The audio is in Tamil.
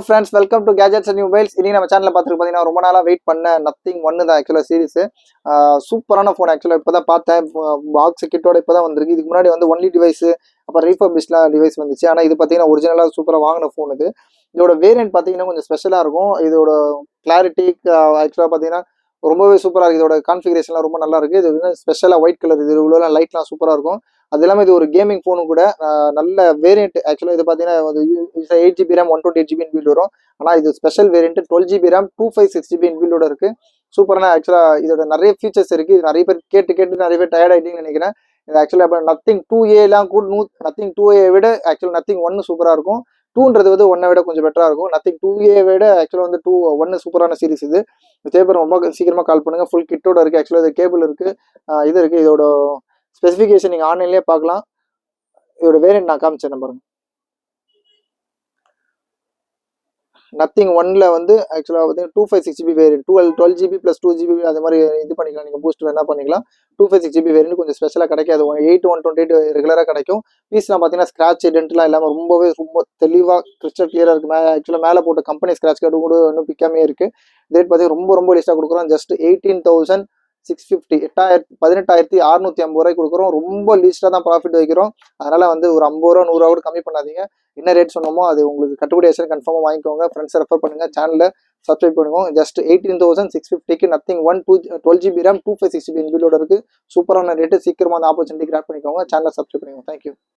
Friends, welcome to gadgets and mobiles. இனி நம்ம சேனலில் பார்த்துட்டு பார்த்தீங்கன்னா ரொம்ப நாளாக வெயிட் பண்ண நத்திங் ஒன்று தான் ஆக்சுவலாக சீரிஸ். சூப்பரான ஃபோன் ஆக்சுவலாக இப்போ தான் பார்த்தேன். பாக்ஸ் கிட்டோட இப்போ தான் வந்திருக்கு. இதுக்கு முன்னாடி வந்து ஒன்லி டிவைஸ், அப்புறம் ரீஃபர்பிஷ்லாம் டிவைஸ் வந்துச்சு. ஆனால் இது பார்த்தீங்கன்னா ஒரிஜினலாக சூப்பராக வாங்கின ஃபோன் இது. இதோட வேரியன்ட் பார்த்தீங்கன்னா கொஞ்சம் ஸ்பெஷலாக இருக்கும். இதோட கிளாரிட்டி ஆக்சுவலாக பார்த்தீங்கன்னா ரொம்பவே சூப்பராக இருக்குது. இதோட கான்ஃபிகரேஷன்லாம் ரொம்ப நல்லா இருக்குது. இது வந்து ஸ்பெஷலாக ஒயிட் கலர், இது உள்ள லைட்லாம் சூப்பராக இருக்கும். அது இல்லாமல் இது ஒரு கேமிங் ஃபோனும் கூட. நல்ல வேரியன்ட் ஆக்சுவலாக இது பார்த்தீங்கன்னா 8 GB ரேம் 128 GB பில்ட் வரும். ஆனால் இது special variant 12 GB RAM 256 GB பில்டோட இருக்குது. சூப்பரான ஆக்சுவலாக இதோட நிறைய ஃபீச்சர்ஸ் இருக்குது. நிறைய பேர் கேட்டு நிறைய பேர் டயர்ட் ஆகிட்டீங்கன்னு நினைக்கிறேன். இது ஆக்சுவலாக இப்போ நத்திங் 2A கூட நத்திங் 2A விட ஆக்சுவலாக நத்திங் 1 சூப்பராக இருக்கும். 2ன்றது வந்து 1 விட கொஞ்சம் பெட்டராக இருக்கும். நத்திங் 2A விட ஆக்சுவலாக வந்து 1 சூப்பரான சீரிஸ் இது. தேவைப்படும் ரொம்ப சீக்கிரமாக கால் பண்ணுங்கள். ஃபுல் கிட்டோட இருக்குது. ஆக்சுவலாக இது கேபிள் இருக்குது, இது இருக்குது. இதோட ஸ்பெசிஃபிகேஷன் நீங்கள் ஆன்லைன்லேயே பார்க்கலாம். இதோட வேரியன்ட் நான் காமிச்சேன் பாருங்க. நத்திங் 1ல வந்து ஆக்சுவலாக பார்த்தீங்கன்னா 256 GB வேரியன்ட், 12 GB + 2 GB அது மாதிரி இது பண்ணிக்கலாம். நீங்கள் பூஸ்ட் என்ன பண்ணிக்கலாம். 256 GB வேரியன்ட் கொஞ்சம் ஸ்பெஷலாக கிடைக்காது. 128 ரெகுலராக கிடைக்கும். பீஸ்லாம் பார்த்தீங்கன்னா ஸ்க்ராட்ச் டென்ட்லாம் இல்லாமல் ரொம்ப தெளிவாக கிறிஸ்டல் கிளியராக இருக்குது. ஆக்சுவலாக மேலே போட்ட கம்பெனி ஸ்க்ராட்ச் கார்டு கூட இன்னும் பிக்காமே இருக்குது. ரேட் பார்த்தீங்கன்னா ரொம்ப லிஸ்ட்டாக கொடுக்குறோம். ஜஸ்ட் 18,650 18,650 ரூபாய்க்கு கொடுக்குறோம். ரொம்ப லீஸ்ட்டாக தான் ப்ராஃபிட் வைக்கிறோம். அதனால் வந்து ஒரு 50 ரூபா 100 ரூபா கூட கம்மி பண்ணாதீங்க. என்ன ரேட் சொன்னோமோ அது உங்களுக்கு கட்டுப்படி ஆச்சுன்னா கன்ஃபார்மாக வாங்கிக்கோங்க. ஃப்ரெண்ட்ஸை ரெஃபர் பண்ணுங்கள். சேனலில் சப்ஸ்கிரைப் பண்ணுவோம். ஜஸ்ட் 18,650க்கு நத்திங் 12 GB ரேம் 256 GB பில்லோட இருக்குது. சூப்பரான ரேட்டு. சீக்கிரமாக அந்த ஆப்பர்ச்சுனிட்டி கிராப் பண்ணிக்கோங்க. சேனலை சப்ஸ்கிரைப் பண்ணிக்கோங்க. தேங்க்யூ.